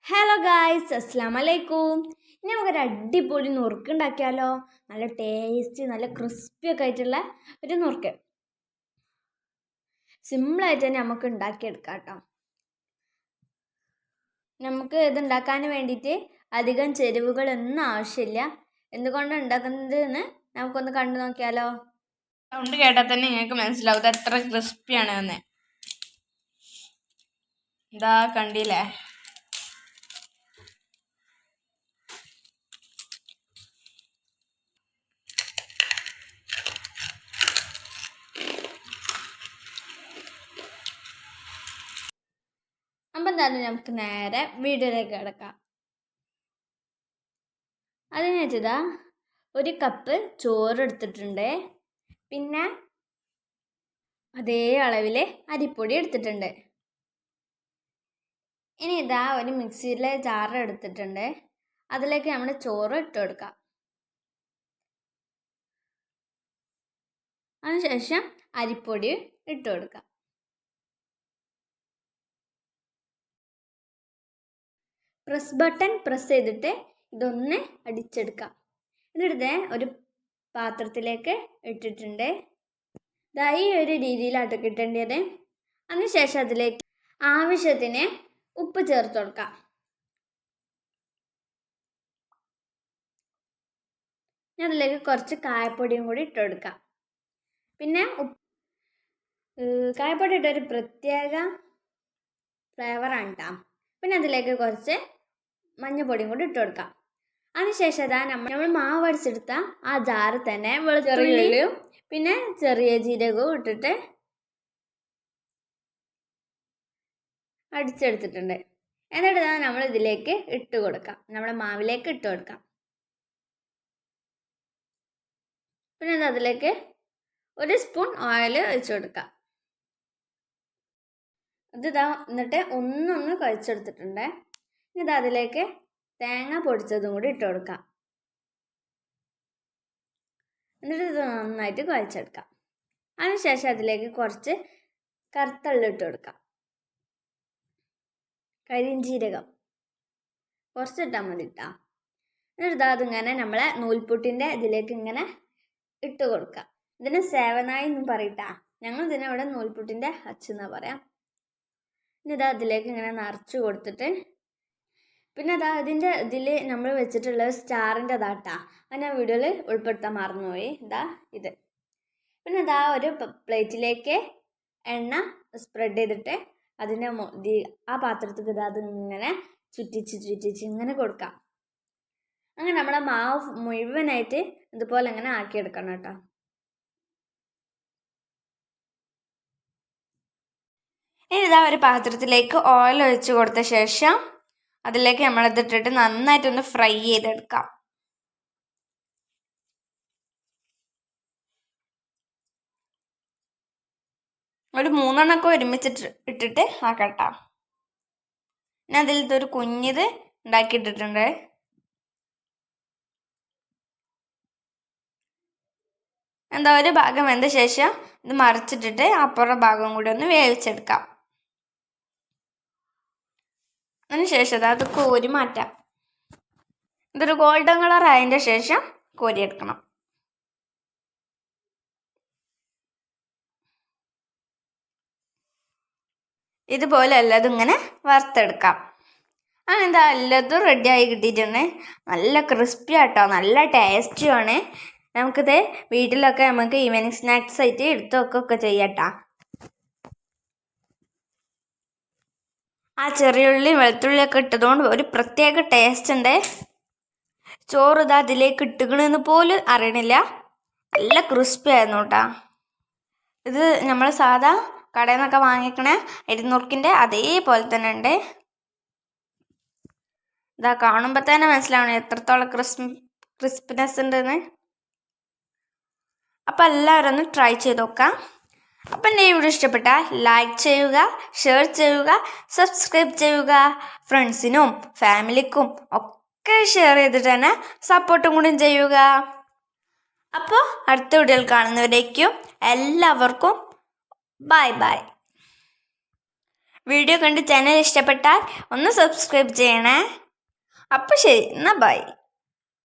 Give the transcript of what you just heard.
Hello guys, അസ്സലാമു അലൈക്കും. ഇനി നമുക്കൊരു അടിപൊളി നുറുക്ക് ഉണ്ടാക്കിയാലോ? നല്ല ടേസ്റ്റി, നല്ല ക്രിസ്പി ഒക്കെ ആയിട്ടുള്ള ഒരു നുറുക്ക്. സിമ്പിളായിട്ട് തന്നെ നമുക്ക് ഉണ്ടാക്കിയെടുക്കാം കേട്ടോ. നമുക്ക് ഇത് ഉണ്ടാക്കാൻ വേണ്ടിയിട്ട് അധികം ചേരുവകളൊന്നും ആവശ്യമില്ല. എന്തുകൊണ്ടാണ് ഉണ്ടാക്കുന്നത് എന്ന് നമുക്കൊന്ന് കണ്ടു നോക്കിയാലോ? സൗണ്ട് കേട്ടാൽ തന്നെ നിങ്ങൾക്ക് മനസ്സിലാവും ഇത് എത്ര ക്രിസ്പിയാണ് എന്ന്. ഇതാ കണ്ടില്ലേ? അപ്പം എന്തായാലും നമുക്ക് നേരെ വീഡിയോയിലേക്ക് കിടക്കാം. അതിന് വെച്ചതാ ഒരു കപ്പ് ചോറ് എടുത്തിട്ടുണ്ട്. പിന്നെ അതേ അളവിൽ അരിപ്പൊടി എടുത്തിട്ടുണ്ട്. ഇനി ഇതാ ഒരു മിക്സിയിലെ ജാർ എടുത്തിട്ടുണ്ട്. അതിലേക്ക് നമ്മൾ ചോറ് ഇട്ട് കൊടുക്കാം. അതിനുശേഷം അരിപ്പൊടി ഇട്ട് കൊടുക്കാം. പ്രസ് ബട്ടൺ പ്രസ് ചെയ്തിട്ട് ഇതൊന്ന് അടിച്ചെടുക്കാം. എന്നിട്ട് ഒരു പാത്രത്തിലേക്ക് ഇട്ടിട്ടുണ്ട്. ഇതാ ഈ ഒരു രീതിയിലാട്ടോ കിട്ടേണ്ടത്. അതിനുശേഷം അതിലേക്ക് ആവശ്യത്തിന് ഉപ്പ് ചേർത്ത് കൊടുക്കാം. ഞാൻ അതിലേക്ക് കുറച്ച് കായപ്പൊടിയും കൂടി ഇട്ട് കൊടുക്കാം. പിന്നെ കായപ്പൊടി ഇട്ടൊരു പ്രത്യേക ഫ്ലേവറാണ് കേട്ടോ. പിന്നെ അതിലേക്ക് കുറച്ച് മഞ്ഞൾപ്പൊടിയും കൂടി ഇട്ട് കൊടുക്കാം. അതിനുശേഷം അതാ നമ്മൾ മാവ് അടിച്ചെടുത്ത ആ ജാറ് തന്നെ വെളുത്തുള്ളിയും പിന്നെ ചെറിയ ജീരകവും ഇട്ടിട്ട് അടിച്ചെടുത്തിട്ടുണ്ട്. എന്നിട്ട് നമ്മൾ ഇതിലേക്ക് ഇട്ട് കൊടുക്കാം. നമ്മുടെ മാവിലേക്ക് ഇട്ട് കൊടുക്കാം. പിന്നെ അതിലേക്ക് ഒരു സ്പൂൺ ഓയിൽ ഒഴിച്ചു കൊടുക്കാം. എന്നിട്ട് ഒന്നൊന്ന് കുഴച്ചെടുത്തിട്ടുണ്ട്. ഇനി അതിലേക്ക് തേങ്ങ പൊടിച്ചതും കൂടി ഇട്ട് കൊടുക്കാം. എന്നിട്ട് ഇത് നന്നായിട്ട് കുഴച്ചെടുക്കാം. അതിനുശേഷം അതിലേക്ക് കുറച്ച് കറുത്തള്ളി ഇട്ട് കൊടുക്കാം. കരിഞ്ജീരകം കുറച്ചിട്ടാൽ മതി കേട്ടോ. എന്നിട്ട് അതിങ്ങനെ നമ്മളെ നൂൽപുട്ടിൻ്റെ ഇതിലേക്ക് ഇങ്ങനെ ഇട്ട് കൊടുക്കാം. ഇതിന് സേവനായി എന്നും പറയട്ടാ. ഞങ്ങൾ ഇതിനെ ഇവിടെ നൂൽപുട്ടിൻ്റെ അച്ചെന്നാ പറയാം. ഇനി അതിലേക്ക് ഇങ്ങനെ നിറച്ച് കൊടുത്തിട്ട് പിന്നെ ഇതിൻ്റെ ഇതിൽ നമ്മൾ വെച്ചിട്ടുള്ള സ്റ്റാറിൻ്റെ അതാട്ടാ. അത് ഞാൻ വീഡിയോയിൽ ഉൾപ്പെടുത്താൻ മറന്നുപോയി. ഇത് പിന്നെ ഒരു പ്ലേറ്റിലേക്ക് എണ്ണ സ്പ്രെഡ് ചെയ്തിട്ട് അതിൻ്റെ ആ പാത്രത്തിൽ അതിങ്ങനെ ചുറ്റിച്ച് ഇങ്ങനെ കൊടുക്കാം. അങ്ങനെ നമ്മളെ മാവ് മുഴുവനായിട്ട് ഇതുപോലെ അങ്ങനെ ആക്കിയെടുക്കണം കേട്ടോ. ഇനി ഒരു പാത്രത്തിലേക്ക് ഓയിൽ ഒഴിച്ച് കൊടുത്ത ശേഷം അതിലേക്ക് നമ്മളിതിട്ടിട്ട് നന്നായിട്ടൊന്ന് ഫ്രൈ ചെയ്തെടുക്കാം. ഒരു 3 എണ്ണമൊക്കെ ഒരുമിച്ചിട്ട് ഇട്ടിട്ട് ആക്കട്ടാ. ഞാൻ അതിലത്തൊരു കുഞ്ഞിത് ഉണ്ടാക്കിയിട്ടിട്ടുണ്ട്. ഒരു ഭാഗം വെന്ത ശേഷം ഇത് മറിച്ചിട്ടിട്ട് അപ്പുറം ഭാഗം കൂടി ഒന്ന് വേവിച്ചെടുക്കാം. അതിനുശേഷം അത് കോരി മാറ്റാം. ഇതൊരു ഗോൾഡൻ കളർ ആയതിൻ്റെ ശേഷം കോരിയെടുക്കണം. ഇതുപോലെ എല്ലാതും ഇങ്ങനെ വറുത്തെടുക്കാം. അങ്ങനെ എല്ലാതും റെഡിയായി കിട്ടിയിട്ടുണ്ട്. നല്ല ക്രിസ്പി ആട്ടോ, നല്ല ടേസ്റ്റിയാണ്. നമുക്കിത് വീട്ടിലൊക്കെ നമുക്ക് ഈവനിങ് സ്നാക്സ് ആയിട്ട് എടുത്തൊക്കെ ചെയ്യട്ടാ. ആ ചെറിയുള്ളി വെളുത്തുള്ളിയൊക്കെ ഇട്ടതുകൊണ്ട് ഒരു പ്രത്യേക ടേസ്റ്റ് ഉണ്ട്. ചോറ് അതിലേക്ക് ഇട്ടുകണെന്ന് പോലും അറിയണില്ല. നല്ല ക്രിസ്പി ആയിരുന്നു കേട്ടോ. ഇത് നമ്മൾ സാധാ കടയിൽ നിന്നൊക്കെ വാങ്ങിക്കണ അരിനുറുക്കിൻ്റെ അതേപോലെ തന്നെ ഉണ്ട്. കാണുമ്പോൾ തന്നെ മനസ്സിലാവണം എത്രത്തോളം ക്രിസ്പിനെസ് ഉണ്ടെന്ന്. അപ്പം എല്ലാവരും ഒന്ന് ട്രൈ ചെയ്ത് നോക്കാം. അപ്പം എൻ്റെ വീഡിയോ ഇഷ്ടപ്പെട്ടാൽ ലൈക്ക് ചെയ്യുക, ഷെയർ ചെയ്യുക, സബ്സ്ക്രൈബ് ചെയ്യുക. ഫ്രണ്ട്സിനും ഫാമിലിക്കും ഒക്കെ ഷെയർ ചെയ്തിട്ട് തന്നെ സപ്പോർട്ടും കൂടി ചെയ്യുക. അപ്പോൾ അടുത്ത വീഡിയോയിൽ കാണുന്നവരേക്കും എല്ലാവർക്കും ബൈ ബൈ. വീഡിയോ കണ്ട് ചാനൽ ഇഷ്ടപ്പെട്ടാൽ ഒന്ന് സബ്സ്ക്രൈബ് ചെയ്യണേ. അപ്പോൾ ശരി, എന്നാൽ ബൈ.